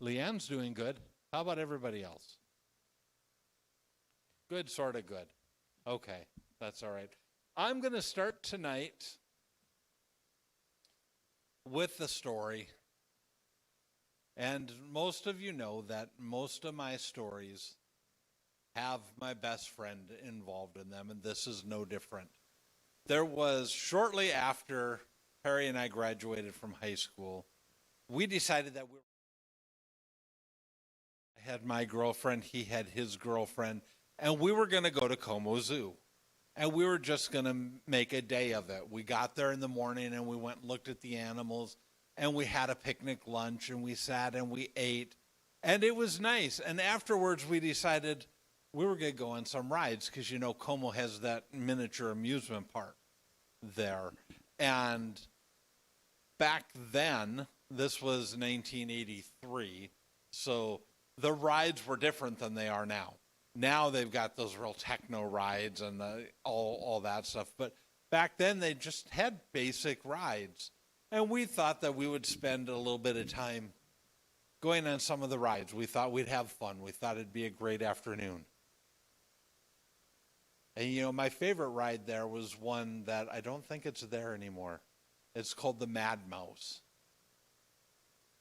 Leanne's doing good. How about everybody else? Good, sort of good. Okay, that's all right. I'm going to start tonight with the story. And most of you know that most of my stories have my best friend involved in them, and this is no different. There was shortly after Perry and I graduated from high school, we decided that I had my girlfriend, he had his girlfriend, and we were going to go to Como Zoo. And we were just going to make a day of it. We got there in the morning and we went and looked at the animals and we had a picnic lunch and we sat and we ate. And it was nice. And afterwards we decided we were going to go on some rides because, you know, Como has that miniature amusement park there. And back then, this was 1983, so the rides were different than they are now. Now they've got those real techno rides and all that stuff. But back then they just had basic rides. And we thought that we would spend a little bit of time going on some of the rides. We thought we'd have fun. We thought it'd be a great afternoon. And you know, my favorite ride there was one that I don't think it's there anymore. It's called the Mad Mouse.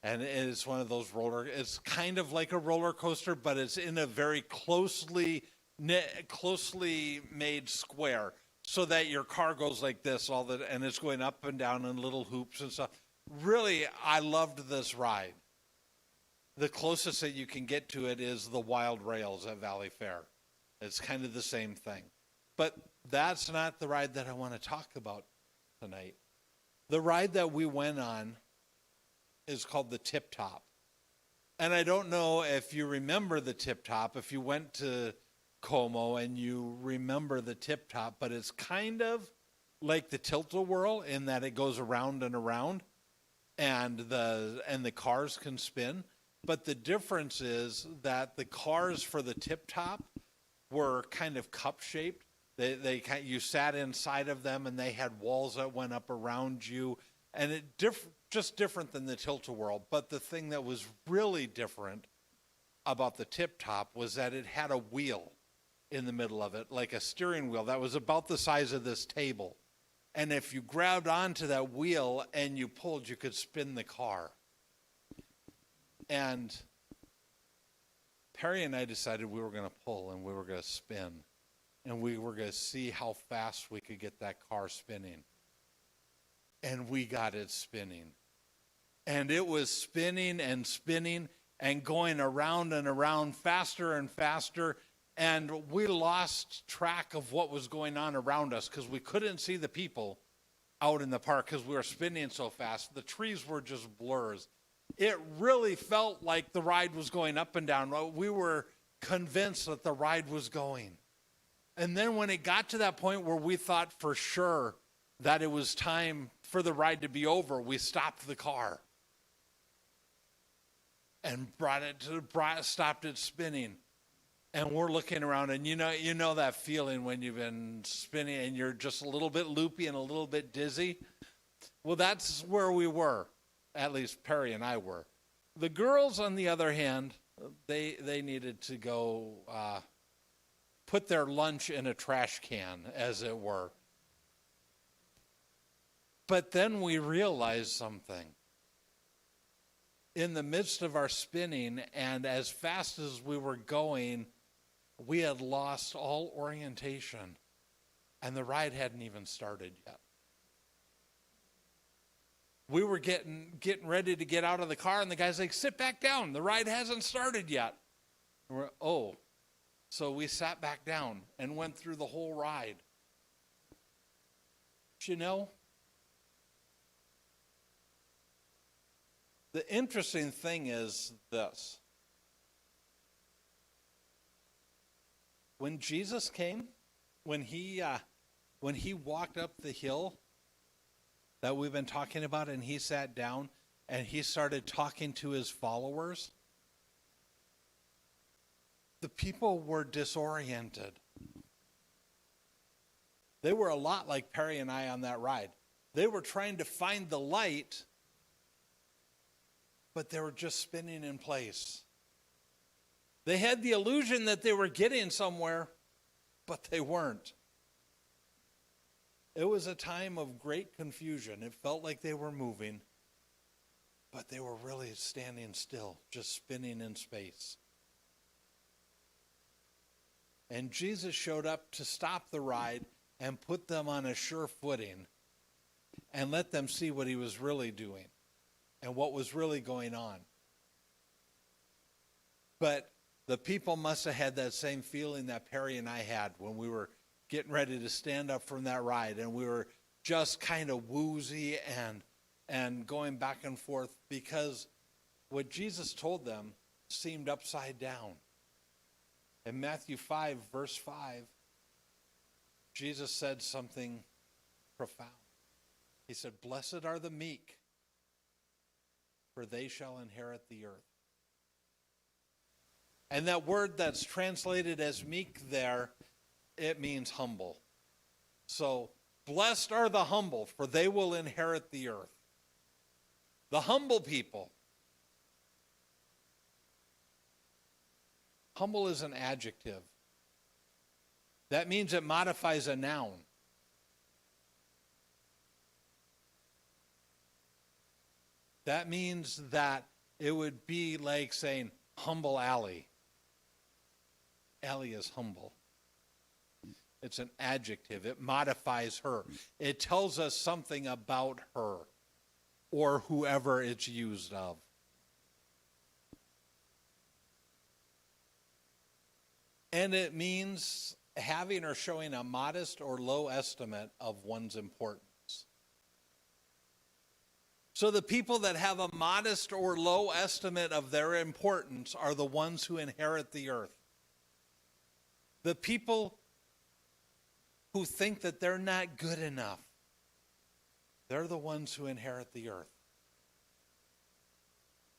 And it's one of those it's kind of like a roller coaster, but it's in a very closely made square so that your car goes like this, and it's going up and down in little hoops and stuff. Really, I loved this ride. The closest that you can get to it is the Wild Rails at Valley Fair. It's kind of the same thing. But that's not the ride that I want to talk about tonight. The ride that we went on is called the Tip Top. And I don't know if you remember the Tip Top, if you went to Como and you remember the Tip Top, but it's kind of like the Tilt-A-Whirl in that it goes around and around and the cars can spin. But the difference is that the cars for the Tip Top were kind of cup-shaped. You sat inside of them and they had walls that went up around you. And just different than the Tilt-A-Whirl. But the thing that was really different about the Tip Top was that it had a wheel in the middle of it, like a steering wheel that was about the size of this table. And if you grabbed onto that wheel and you pulled, you could spin the car. And Perry and I decided we were going to pull and we were going to spin. And we were going to see how fast we could get that car spinning. And we got it spinning. And it was spinning and spinning and going around and around faster and faster. And we lost track of what was going on around us because we couldn't see the people out in the park because we were spinning so fast. The trees were just blurs. It really felt like the ride was going up and down. We were convinced that the ride was going. And then when it got to that point where we thought for sure that it was time for the ride to be over, we stopped the car and stopped it spinning. And we're looking around, and you know that feeling when you've been spinning and you're just a little bit loopy and a little bit dizzy. Well, that's where we were, at least Perry and I were. The girls, on the other hand, they needed to go put their lunch in a trash can, as it were. But then we realized something. In the midst of our spinning, and as fast as we were going, we had lost all orientation, and the ride hadn't even started yet. We were getting ready to get out of the car, and the guy's like, "Sit back down. The ride hasn't started yet." And so we sat back down and went through the whole ride. But you know, the interesting thing is this. When Jesus came, when he walked up the hill that we've been talking about, and he sat down and he started talking to his followers, the people were disoriented. They were a lot like Perry and I on that ride. They were trying to find the light, but they were just spinning in place. They had the illusion that they were getting somewhere, but they weren't. It was a time of great confusion. It felt like they were moving, but they were really standing still, just spinning in space. And Jesus showed up to stop the ride and put them on a sure footing and let them see what he was really doing and what was really going on. But the people must have had that same feeling that Perry and I had when we were getting ready to stand up from that ride, and we were just kind of woozy and going back and forth because what Jesus told them seemed upside down. In Matthew 5, verse 5, Jesus said something profound. He said, "Blessed are the meek, for they shall inherit the earth." And that word that's translated as meek there, it means humble. So, blessed are the humble, for they will inherit the earth. The humble people. Humble is an adjective. That means it modifies a noun. That means that it would be like saying, humble Allie. Allie is humble. It's an adjective. It modifies her. It tells us something about her or whoever it's used of. And it means having or showing a modest or low estimate of one's importance. So the people that have a modest or low estimate of their importance are the ones who inherit the earth. The people who think that they're not good enough, they're the ones who inherit the earth.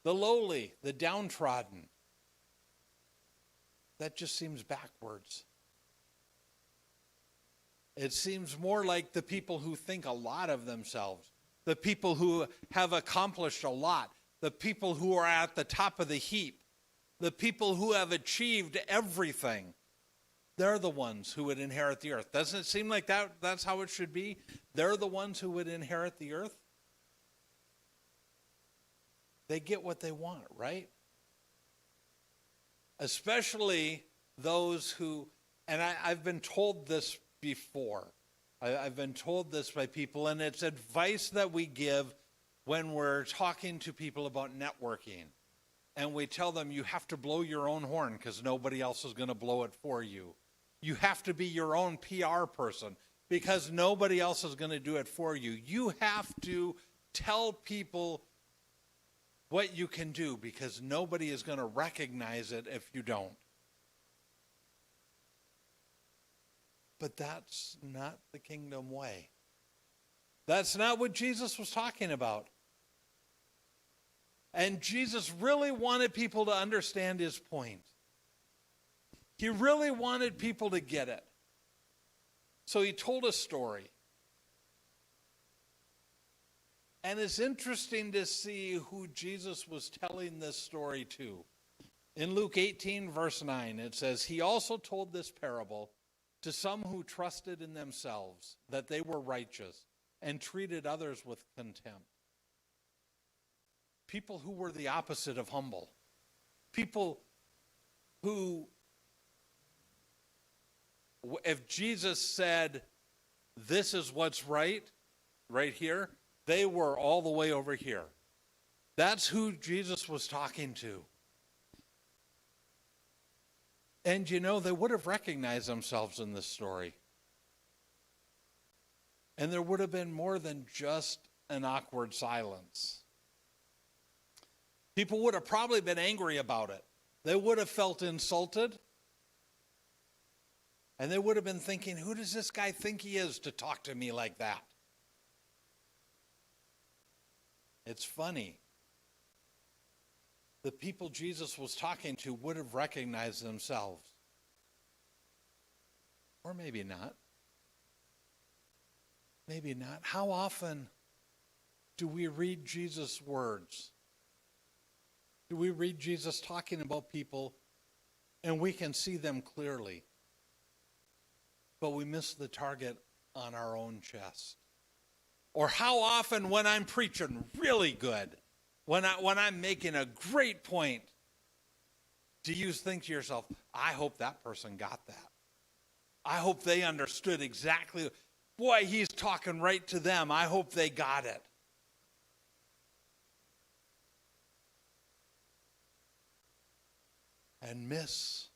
The lowly, the downtrodden, that just seems backwards. It seems more like the people who think a lot of themselves, the people who have accomplished a lot, the people who are at the top of the heap, the people who have achieved everything. They're the ones who would inherit the earth. Doesn't it seem like that's how it should be? They're the ones who would inherit the earth. They get what they want, right? Especially those who, and I've been told this before. I've been told this by people, and it's advice that we give when we're talking to people about networking. And we tell them you have to blow your own horn because nobody else is going to blow it for you. You have to be your own PR person because nobody else is going to do it for you. You have to tell people what you can do because nobody is going to recognize it if you don't. But that's not the kingdom way. That's not what Jesus was talking about. And Jesus really wanted people to understand his point. He really wanted people to get it. So he told a story. And it's interesting to see who Jesus was telling this story to. In Luke 18, verse 9, it says, "He also told this parable to some who trusted in themselves that they were righteous and treated others with contempt." People who were the opposite of humble. People who, if Jesus said, this is what's right here, they were all the way over here. That's who Jesus was talking to. And you know, they would have recognized themselves in this story. And there would have been more than just an awkward silence. People would have probably been angry about it. They would have felt insulted. And they would have been thinking, who does this guy think he is to talk to me like that? It's funny. The people Jesus was talking to would have recognized themselves. Or maybe not. Maybe not. How often do we read Jesus' words we read Jesus talking about people and we can see them clearly, but we miss the target on our own chest. Or how often when I'm preaching really good, when I'm making a great point, do you think to yourself, I hope that person got that. I hope they understood exactly. Boy, he's talking right to them. I hope they got it. And miss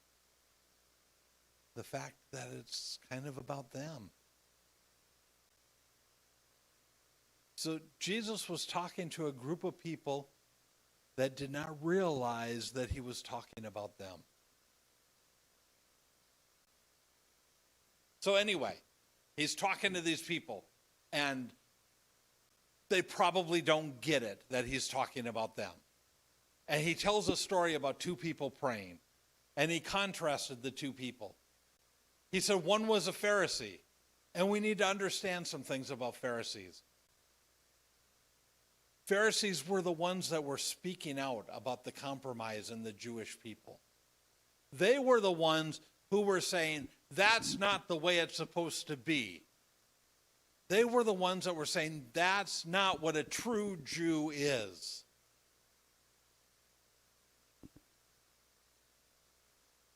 the fact that it's kind of about them. So Jesus was talking to a group of people that did not realize that he was talking about them. So anyway, he's talking to these people, and they probably don't get it that he's talking about them. And he tells a story about two people praying, and he contrasted the two people. He said one was a Pharisee, and we need to understand some things about Pharisees. Pharisees were the ones that were speaking out about the compromise in the Jewish people. They were the ones who were saying, that's not the way it's supposed to be. They were the ones that were saying, that's not what a true Jew is.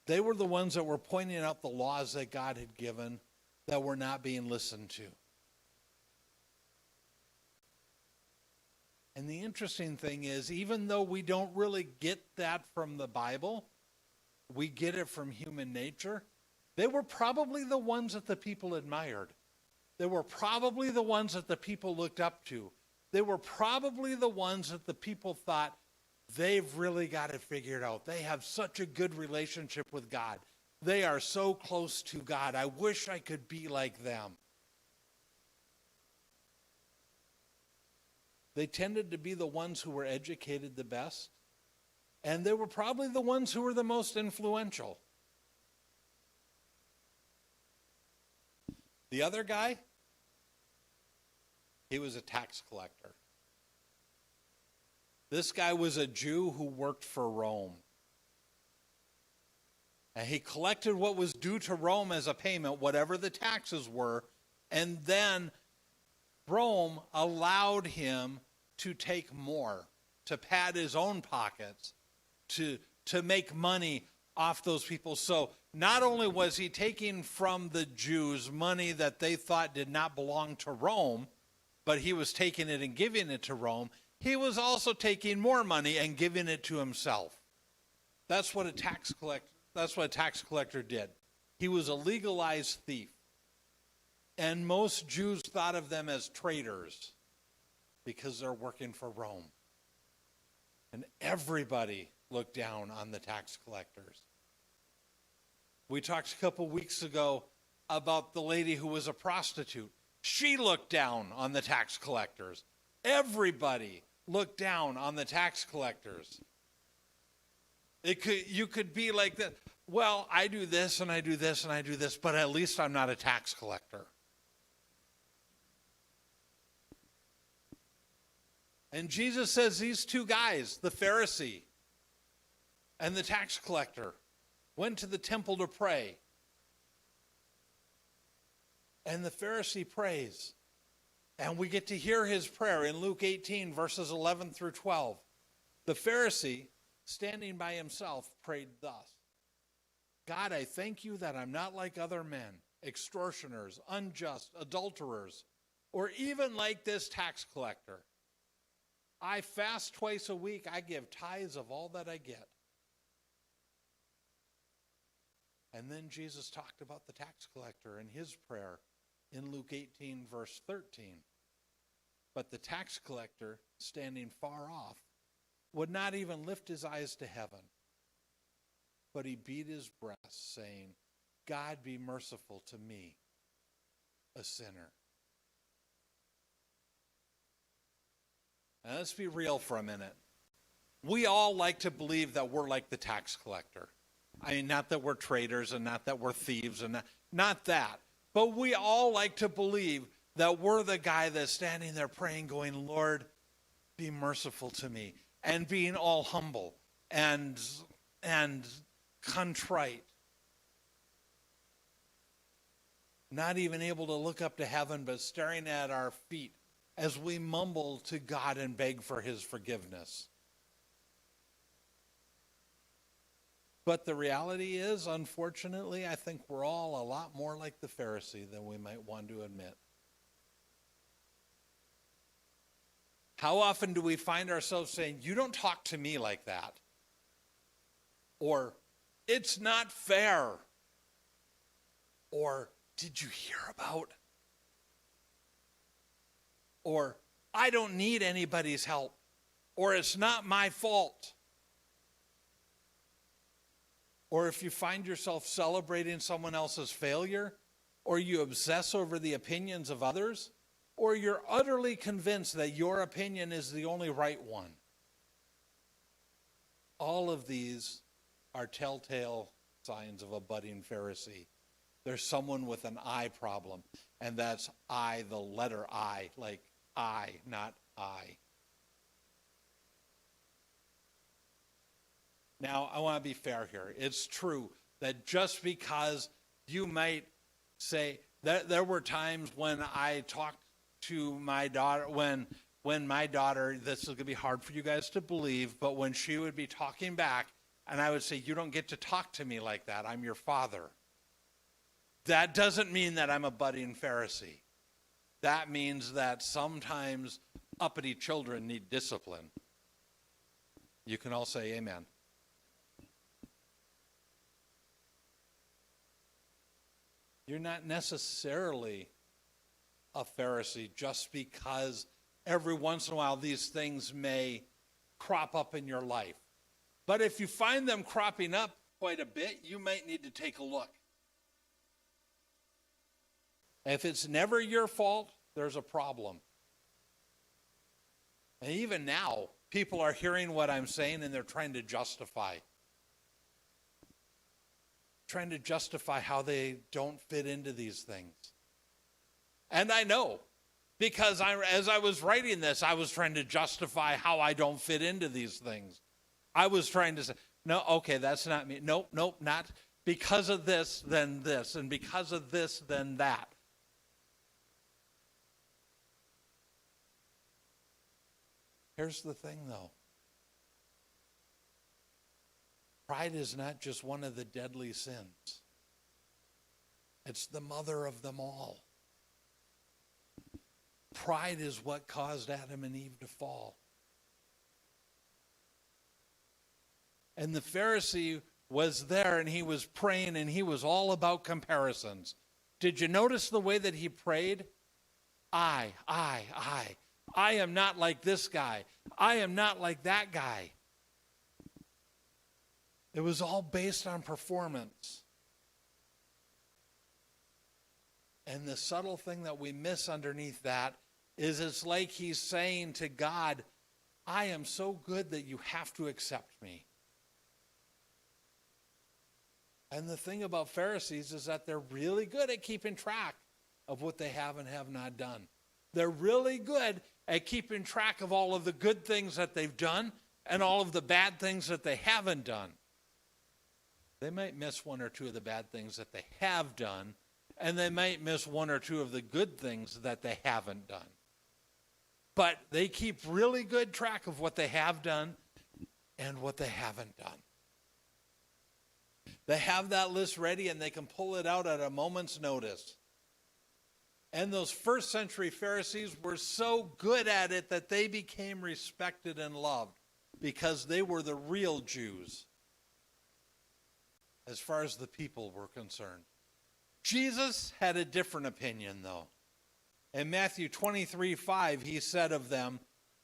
They were the ones that were pointing out the laws that God had given that were not being listened to. And the interesting thing is, even though we don't really get that from the Bible, we get it from human nature, they were probably the ones that the people admired. They were probably the ones that the people looked up to. They were probably the ones that the people thought, they've really got it figured out. They have such a good relationship with God. They are so close to God. I wish I could be like them. They tended to be the ones who were educated the best, and they were probably the ones who were the most influential. The other guy, he was a tax collector. This guy was a Jew who worked for Rome. And he collected what was due to Rome as a payment, whatever the taxes were, and then Rome allowed him to take more, to pad his own pockets, to make money off those people. So not only was he taking from the Jews money that they thought did not belong to Rome, but he was taking it and giving it to Rome, he was also taking more money and giving it to himself. That's what a tax collector did. He was a legalized thief. And most Jews thought of them as traitors because they're working for Rome. And everybody looked down on the tax collectors. We talked a couple weeks ago about the lady who was a prostitute. She looked down on the tax collectors. Everybody looked down on the tax collectors. You could be like that. Well, I do this and I do this and I do this, but at least I'm not a tax collector. And Jesus says these two guys, the Pharisee and the tax collector, went to the temple to pray. And the Pharisee prays. And we get to hear his prayer in Luke 18, verses 11 through 12. The Pharisee, standing by himself, prayed thus. God, I thank you that I'm not like other men, extortioners, unjust, adulterers, or even like this tax collector. I fast twice a week. I give tithes of all that I get. And then Jesus talked about the tax collector in his prayer in Luke 18, verse 13. But the tax collector, standing far off, would not even lift his eyes to heaven, but he beat his breast, saying, God, be merciful to me, a sinner. Now, let's be real for a minute. We all like to believe that we're like the tax collector. I mean, not that we're traitors and not that we're thieves and not that. But we all like to believe that we're the guy that's standing there praying, going, Lord, be merciful to me, and being all humble. and contrite, not even able to look up to heaven, but staring at our feet as we mumble to God and beg for his forgiveness. But the reality is, unfortunately, I think we're all a lot more like the Pharisee than we might want to admit. How often do we find ourselves saying, you don't talk to me like that? Or, it's not fair. Or, did you hear about? Or, I don't need anybody's help. Or, it's not my fault. Or if you find yourself celebrating someone else's failure, or you obsess over the opinions of others, or you're utterly convinced that your opinion is the only right one. All of these are telltale signs of a budding Pharisee. There's someone with an I problem, and that's I, the letter I, like I, not I. Now, I want to be fair here. It's true that just because you might say, there were times when I talked to my daughter, when my daughter, this is going to be hard for you guys to believe, but when she would be talking back, and I would say, you don't get to talk to me like that. I'm your father. That doesn't mean that I'm a budding Pharisee. That means that sometimes uppity children need discipline. You can all say amen. You're not necessarily a Pharisee just because every once in a while these things may crop up in your life. But if you find them cropping up quite a bit, you might need to take a look. If it's never your fault, there's a problem. And even now, people are hearing what I'm saying and they're trying to justify how they don't fit into these things. And I know, because as I was writing this, I was trying to justify how I don't fit into these things. I was trying to say, no, okay, that's not me. Nope, not because of this, then this, and because of this, then that. Here's the thing, though. Pride is not just one of the deadly sins. It's the mother of them all. Pride is what caused Adam and Eve to fall. And the Pharisee was there and he was praying and he was all about comparisons. Did you notice the way that he prayed? I am not like this guy. I am not like that guy. It was all based on performance. And the subtle thing that we miss underneath that is it's like he's saying to God, I am so good that you have to accept me. And the thing about Pharisees is that they're really good at keeping track of what they have and have not done. They're really good at keeping track of all of the good things that they've done and all of the bad things that they haven't done. They might miss one or two of the bad things that they have done, and they might miss one or two of the good things that they haven't done. But they keep really good track of what they have done and what they haven't done. They have that list ready and they can pull it out at a moment's notice. And those first century Pharisees were so good at it that they became respected and loved because they were the real Jews as far as the people were concerned. Jesus had a different opinion, though. In Matthew 23:5, he said of them,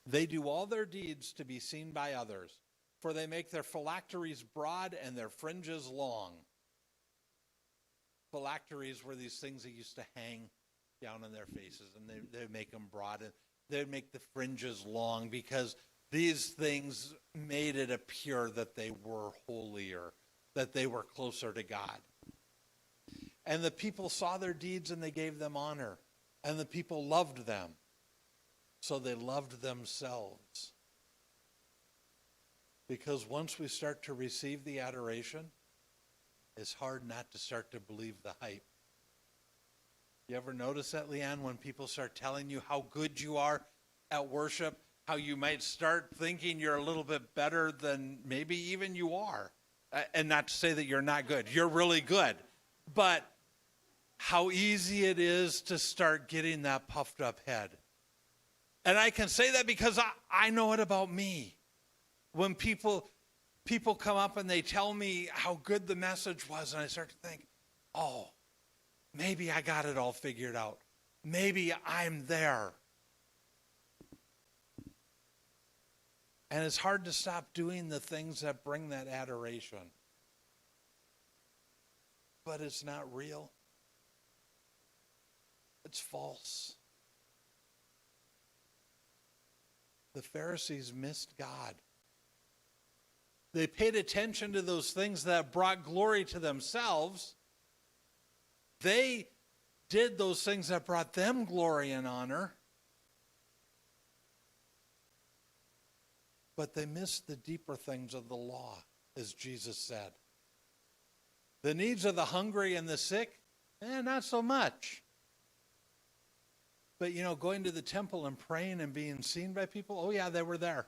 they do all their deeds to be seen by others, for they make their phylacteries broad and their fringes long. Phylacteries were these things that used to hang down on their faces, and they'd make them broad, and they'd make the fringes long because these things made it appear that they were holier, that they were closer to God. And the people saw their deeds and they gave them honor. And the people loved them. So they loved themselves. Because once we start to receive the adoration, it's hard not to start to believe the hype. You ever notice that, Leanne, when people start telling you how good you are at worship, how you might start thinking you're a little bit better than maybe even you are? And not to say that you're not good. You're really good. But how easy it is to start getting that puffed up head. And I can say that because I know it about me. When people come up and they tell me how good the message was, and I start to think, oh, maybe I got it all figured out. Maybe I'm there. And it's hard to stop doing the things that bring that adoration. But it's not real. It's false. The Pharisees missed God. They paid attention to those things that brought glory to themselves. They did those things that brought them glory and honor. But they missed the deeper things of the law, as Jesus said. The needs of the hungry and the sick, not so much. But, going to the temple and praying and being seen by people, oh yeah, they were there.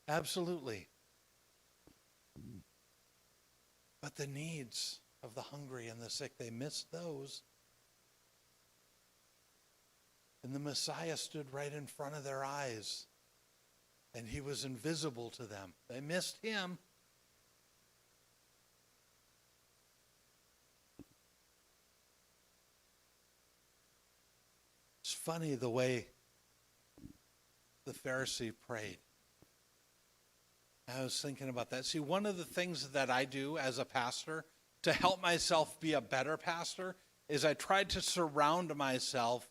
Absolutely. But the needs of the hungry and the sick, they missed those. And the Messiah stood right in front of their eyes. And he was invisible to them. They missed him. It's funny the way the Pharisee prayed. I was thinking about that. See, one of the things that I do as a pastor to help myself be a better pastor is I try to surround myself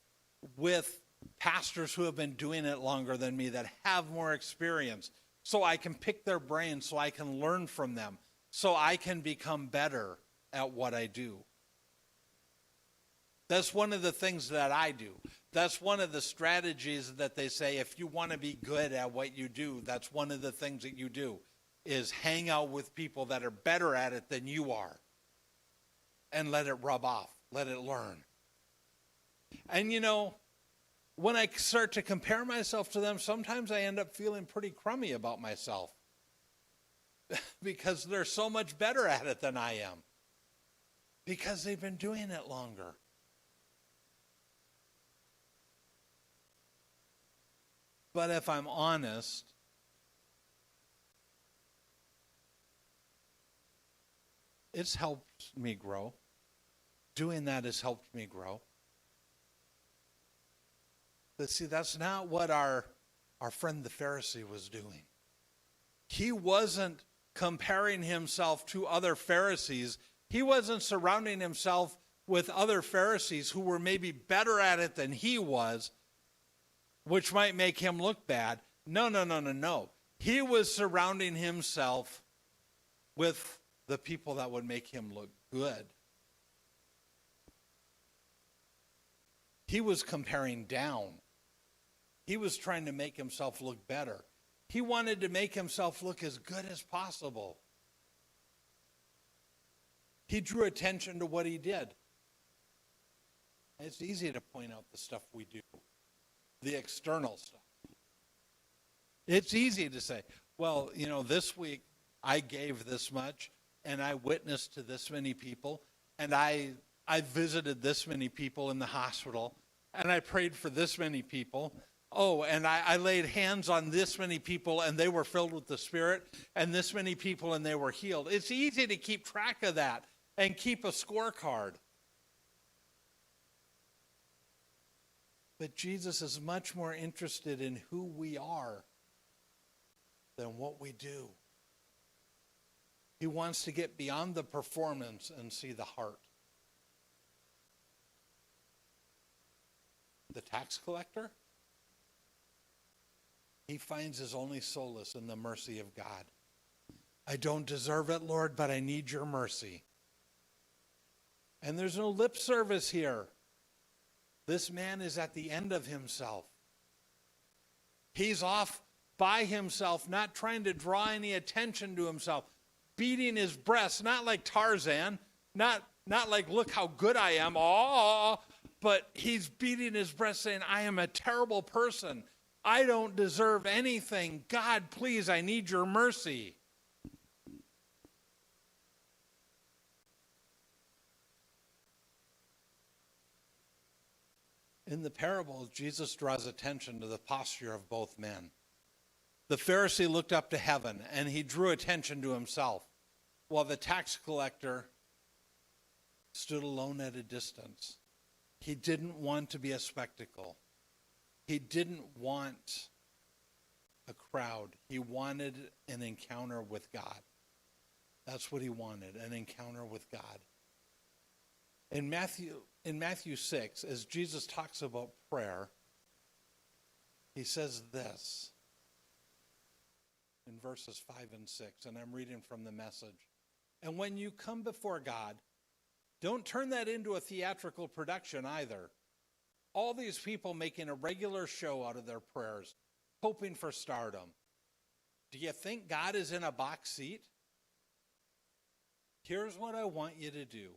with pastors who have been doing it longer than me, that have more experience, so I can pick their brains, so I can learn from them, so I can become better at what I do. That's one of the things that I do. That's one of the strategies that they say, if you want to be good at what you do, that's one of the things that you do, is hang out with people that are better at it than you are. And let it rub off. Let it learn. And when I start to compare myself to them, sometimes I end up feeling pretty crummy about myself. Because they're so much better at it than I am. Because they've been doing it longer. But if I'm honest, it's helped me grow. Doing that has helped me grow. But see, that's not what our friend the Pharisee was doing. He wasn't comparing himself to other Pharisees. He wasn't surrounding himself with other Pharisees who were maybe better at it than he was, which might make him look bad. No. He was surrounding himself with the people that would make him look good. He was comparing down. He was trying to make himself look better. He wanted to make himself look as good as possible. He drew attention to what he did. It's easy to point out the stuff we do, the external stuff. It's easy to say, well, this week I gave this much, and I witnessed to this many people, and I visited this many people in the hospital, and I prayed for this many people. Oh, and I laid hands on this many people, and they were filled with the Spirit, and this many people, and they were healed. It's easy to keep track of that and keep a scorecard. But Jesus is much more interested in who we are than what we do. He wants to get beyond the performance and see the heart. The tax collector, he finds his only solace in the mercy of God. I don't deserve it, Lord, but I need your mercy. And there's no lip service here. This man is at the end of himself. He's off by himself, not trying to draw any attention to himself, beating his breast, not like Tarzan, not like, look how good I am, but he's beating his breast saying, I am a terrible person. I don't deserve anything. God, please, I need your mercy. In the parable, Jesus draws attention to the posture of both men. The Pharisee looked up to heaven, and he drew attention to himself, while the tax collector stood alone at a distance. He didn't want to be a spectacle. He didn't want a crowd. He wanted an encounter with God. That's what he wanted, an encounter with God. In Matthew 6, as Jesus talks about prayer, he says this in verses 5 and 6, and I'm reading from the Message. And when you come before God, don't turn that into a theatrical production either. All these people making a regular show out of their prayers, hoping for stardom. Do you think God is in a box seat? Here's what I want you to do.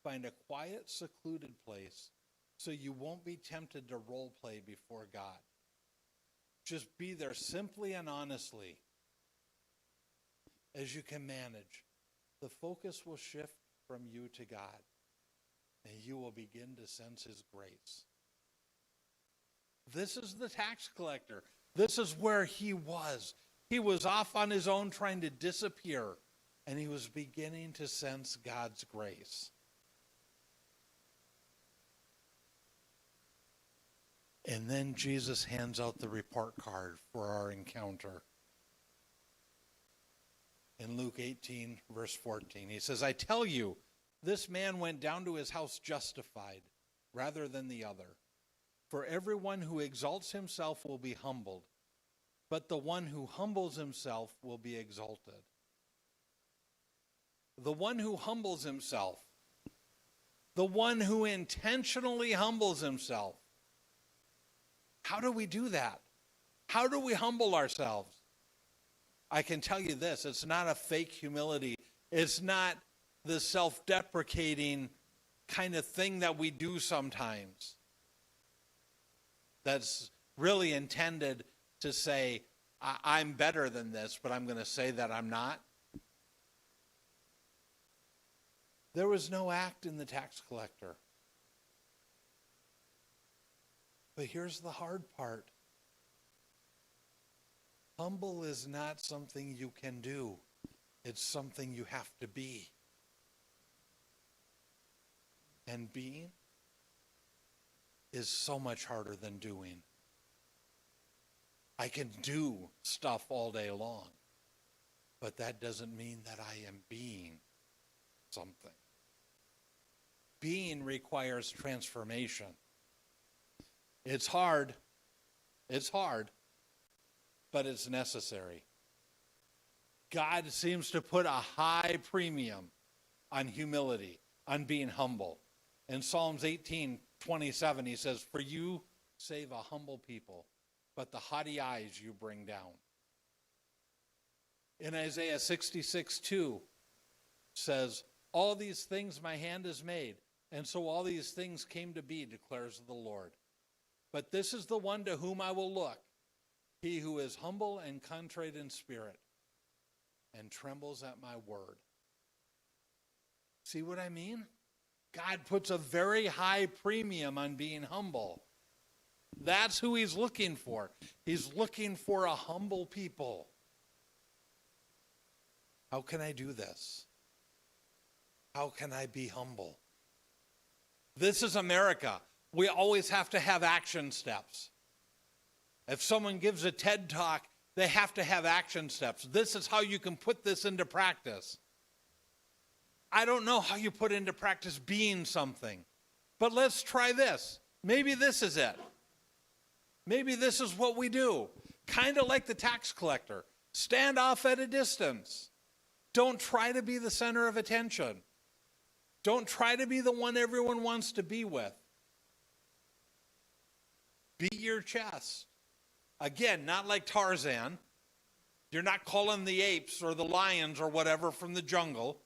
Find a quiet, secluded place so you won't be tempted to role play before God. Just be there simply and honestly as you can manage. The focus will shift from you to God, and you will begin to sense his grace. This is the tax collector. This is where he was. He was off on his own trying to disappear, and he was beginning to sense God's grace. And then Jesus hands out the report card for our encounter. In Luke 18, verse 14, he says, I tell you, this man went down to his house justified rather than the other. For everyone who exalts himself will be humbled, but the one who humbles himself will be exalted. The one who humbles himself, the one who intentionally humbles himself. How do we do that? How do we humble ourselves? I can tell you this, it's not a fake humility. It's not the self-deprecating kind of thing that we do sometimes. That's really intended to say, I'm better than this, but I'm going to say that I'm not. There was no act in the tax collector. But here's the hard part. Humble is not something you can do. It's something you have to be. And being is so much harder than doing. I can do stuff all day long, but that doesn't mean that I am being something. Being requires transformation. It's hard, but it's necessary. God seems to put a high premium on humility, on being humble. In Psalms 18:27, he says, for you save a humble people, but the haughty eyes you bring down. In Isaiah 66:2 says, all these things my hand has made, and so all these things came to be, declares the Lord. But this is the one to whom I will look, he who is humble and contrite in spirit, and trembles at my word. See what I mean? God puts a very high premium on being humble. That's who he's looking for. He's looking for a humble people. How can I do this? How can I be humble? This is America. We always have to have action steps. If someone gives a TED Talk, they have to have action steps. This is how you can put this into practice. I don't know how you put into practice being something, but let's try this. Maybe this is it. Maybe this is what we do. Kind of like the tax collector. Stand off at a distance. Don't try to be the center of attention. Don't try to be the one everyone wants to be with. Beat your chest. Again, not like Tarzan. You're not calling the apes or the lions or whatever from the jungle.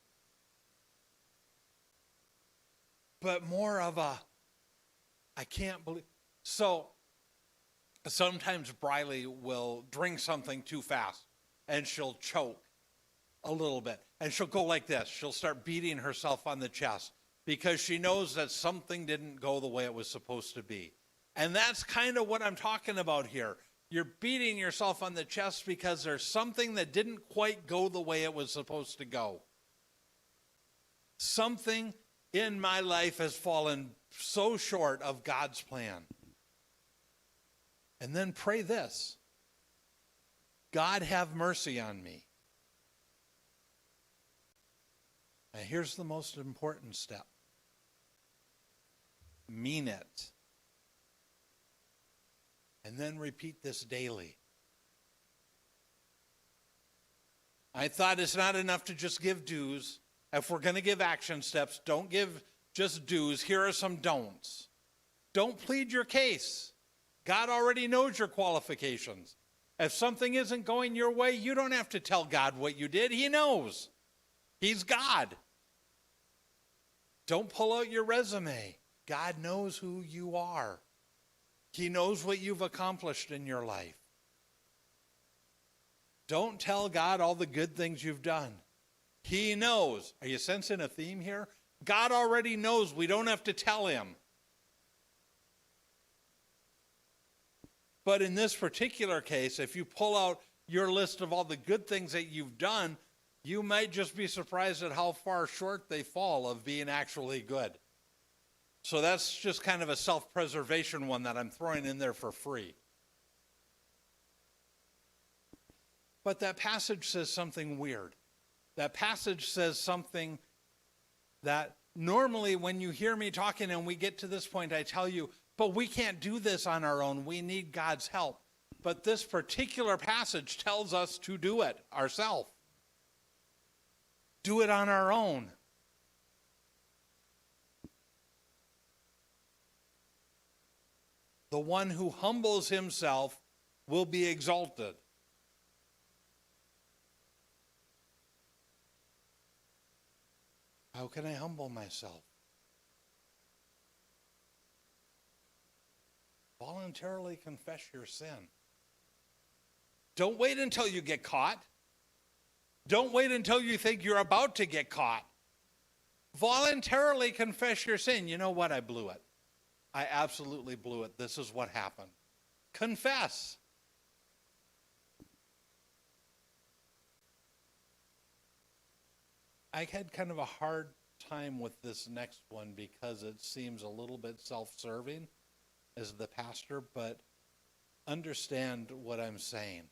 But more of a, I can't believe. So sometimes Briley will drink something too fast and she'll choke a little bit. And she'll go like this. She'll start beating herself on the chest because she knows that something didn't go the way it was supposed to be. And that's kind of what I'm talking about here. You're beating yourself on the chest because there's something that didn't quite go the way it was supposed to go. Something in my life has fallen so short of God's plan. And then pray this: God, have mercy on me. Now here's the most important step. Mean it. And then repeat this daily. I thought it's not enough to just give dues. If we're going to give action steps, don't give just dues. Here are some don'ts. Don't plead your case. God already knows your qualifications. If something isn't going your way, you don't have to tell God what you did. He knows. He's God. Don't pull out your resume. God knows who you are. He knows what you've accomplished in your life. Don't tell God all the good things you've done. He knows. Are you sensing a theme here? God already knows. We don't have to tell him. But in this particular case, if you pull out your list of all the good things that you've done, you might just be surprised at how far short they fall of being actually good. So that's just kind of a self-preservation one that I'm throwing in there for free. But that passage says something weird. That passage says something that normally when you hear me talking and we get to this point, I tell you, but we can't do this on our own. We need God's help. But this particular passage tells us to do it ourselves. Do it on our own. The one who humbles himself will be exalted. How can I humble myself? Voluntarily confess your sin. Don't wait until you get caught. Don't wait until you think you're about to get caught. Voluntarily confess your sin. You know what? I blew it. I absolutely blew it. This is what happened. Confess. I had kind of a hard time with this next one because it seems a little bit self-serving as the pastor, but understand what I'm saying.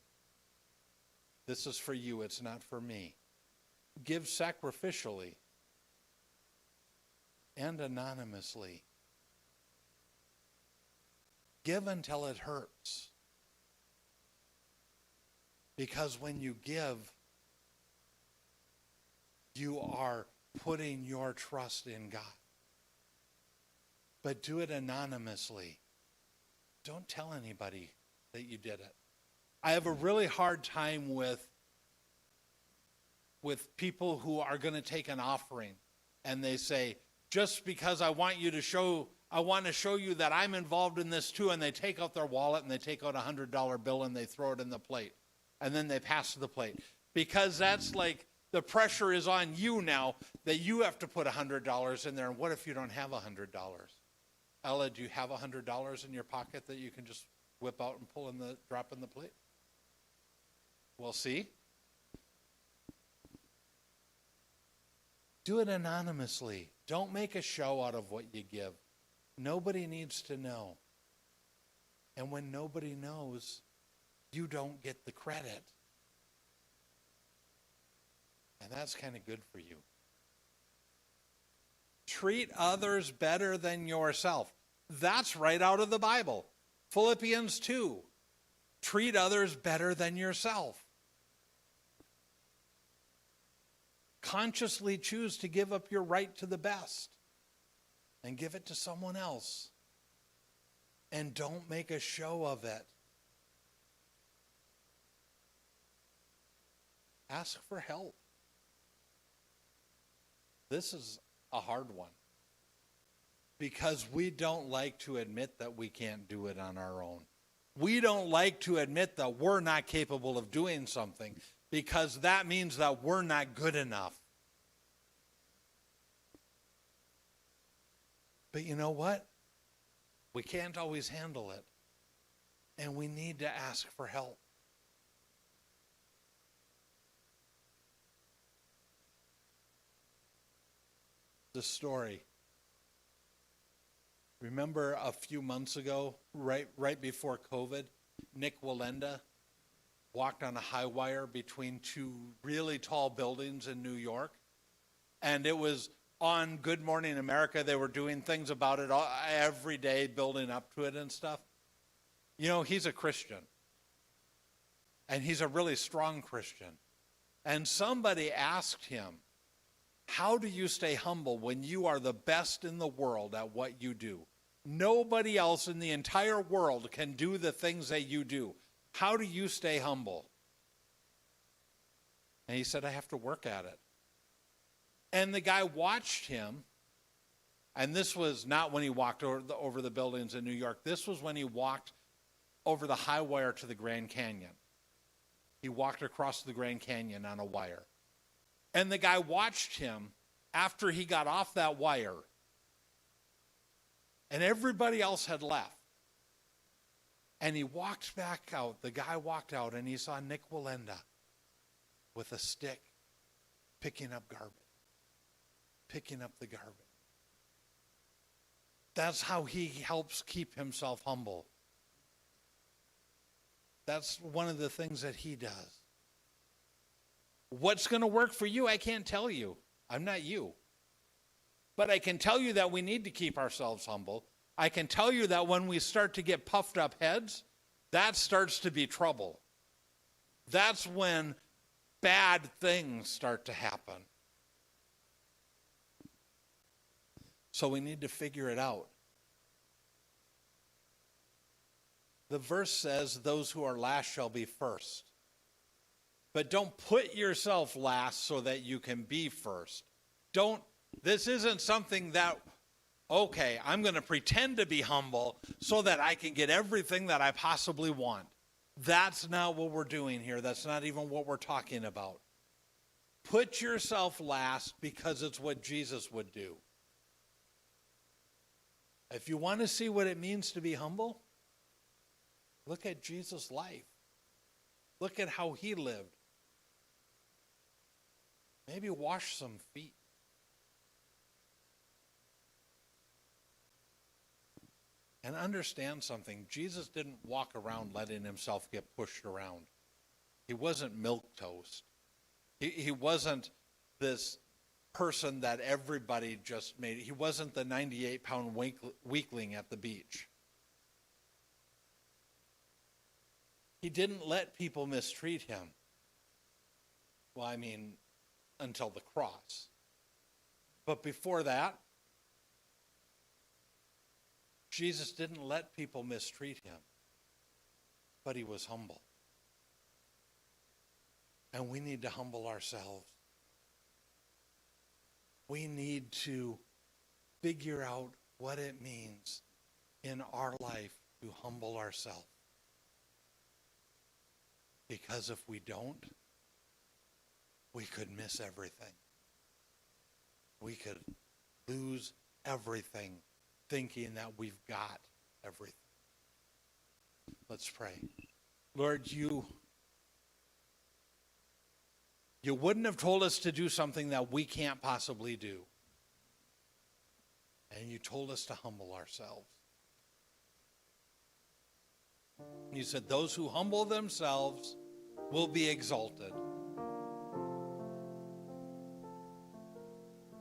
This is for you. It's not for me. Give sacrificially and anonymously. Give until it hurts. Because when you give, you are putting your trust in God. But do it anonymously. Don't tell anybody that you did it. I have a really hard time with people who are going to take an offering and they say, just because I want to show you that I'm involved in this too, and they take out their wallet and they take out a $100 bill and they throw it in the plate. And then they pass the plate. Because that's like the pressure is on you now that you have to put $100 in there. And what if you don't have $100? Ella, do you have $100 in your pocket that you can just whip out and drop in the plate? Well, see? Do it anonymously. Don't make a show out of what you give. Nobody needs to know. And when nobody knows, you don't get the credit. And that's kind of good for you. Treat others better than yourself. That's right out of the Bible. Philippians 2. Treat others better than yourself. Consciously choose to give up your right to the best and give it to someone else. And don't make a show of it. Ask for help. This is a hard one because we don't like to admit that we can't do it on our own. We don't like to admit that we're not capable of doing something because that means that we're not good enough. But you know what? We can't always handle it. And we need to ask for help. The story. Remember a few months ago, right before COVID, Nick Wallenda walked on a high wire between two really tall buildings in New York. And it was on Good Morning America. They were doing things about it every day, building up to it and stuff. You know, he's a Christian. And he's a really strong Christian. And somebody asked him, how do you stay humble when you are the best in the world at what you do? Nobody else in the entire world can do the things that you do. How do you stay humble? And he said, I have to work at it. And the guy watched him, and this was not when he walked over the buildings in New York. This was when he walked over the high wire to the Grand Canyon. He walked across the Grand Canyon on a wire. And the guy watched him after he got off that wire. And everybody else had left. And he walked back out. The guy walked out and he saw Nick Wallenda with a stick picking up garbage. Picking up the garbage. That's how he helps keep himself humble. That's one of the things that he does. What's going to work for you, I can't tell you. I'm not you. But I can tell you that we need to keep ourselves humble. I can tell you that when we start to get puffed up heads, that starts to be trouble. That's when bad things start to happen. So we need to figure it out. The verse says, those who are last shall be first. But don't put yourself last so that you can be first. This isn't something that, okay, I'm going to pretend to be humble so that I can get everything that I possibly want. That's not what we're doing here. That's not even what we're talking about. Put yourself last because it's what Jesus would do. If you want to see what it means to be humble, look at Jesus' life. Look at how he lived. Maybe wash some feet. And understand something. Jesus didn't walk around letting himself get pushed around. He wasn't milquetoast. He wasn't this person that everybody just made. He wasn't the 98-pound weakling at the beach. He didn't let people mistreat him. Well, I mean, until the cross. But before that, Jesus didn't let people mistreat him. But he was humble. And we need to humble ourselves. We need to figure out what it means in our life to humble ourselves. Because if we don't, we could miss everything. We could lose everything thinking that we've got everything. Let's pray. Lord, you wouldn't have told us to do something that we can't possibly do. And you told us to humble ourselves. You said, those who humble themselves will be exalted.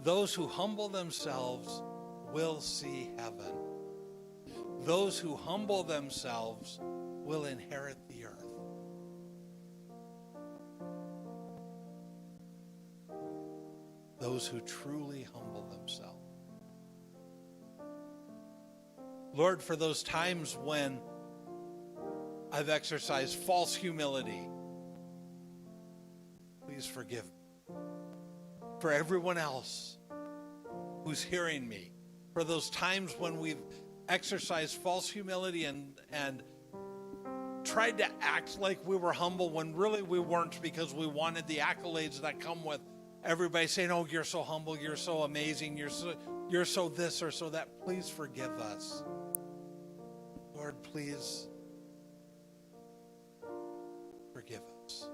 Those who humble themselves will see heaven. Those who humble themselves will inherit the earth. Those who truly humble themselves. Lord, for those times when I've exercised false humility, please please forgive me. For everyone else who's hearing me, for those times when we've exercised false humility and tried to act like we were humble when really we weren't, because we wanted the accolades that come with everybody saying, oh, you're so humble, you're so amazing, you're so this or so that. Please forgive us. Lord, please forgive us.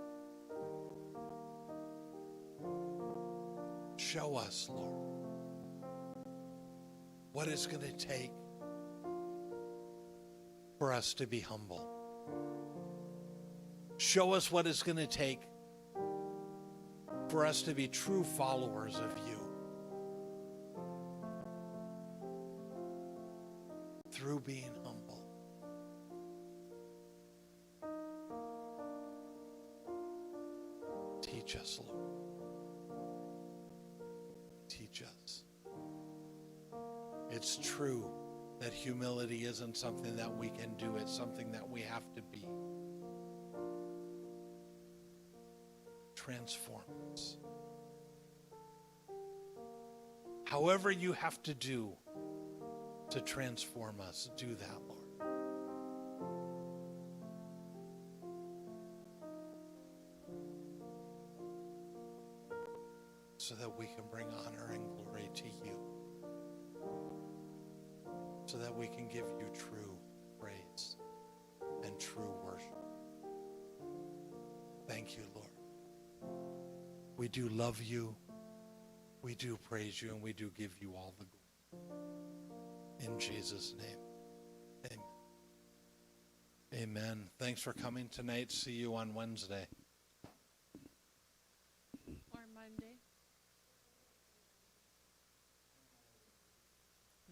Show us, Lord, what it's going to take for us to be humble. Show us what it's going to take for us to be true followers of you. Through being humble. Teach us, Lord. Teach us. It's true that humility isn't something that we can do. It's something that we have to be. Transform us. However you have to do to transform us, do that, Lord. So that we can bring honor and glory to you. So that we can give you true praise and true worship. Thank you, Lord. We do love you. We do praise you, and we do give you all the glory. In Jesus' name, amen. Amen. Thanks for coming tonight. See you on Wednesday. Or Monday.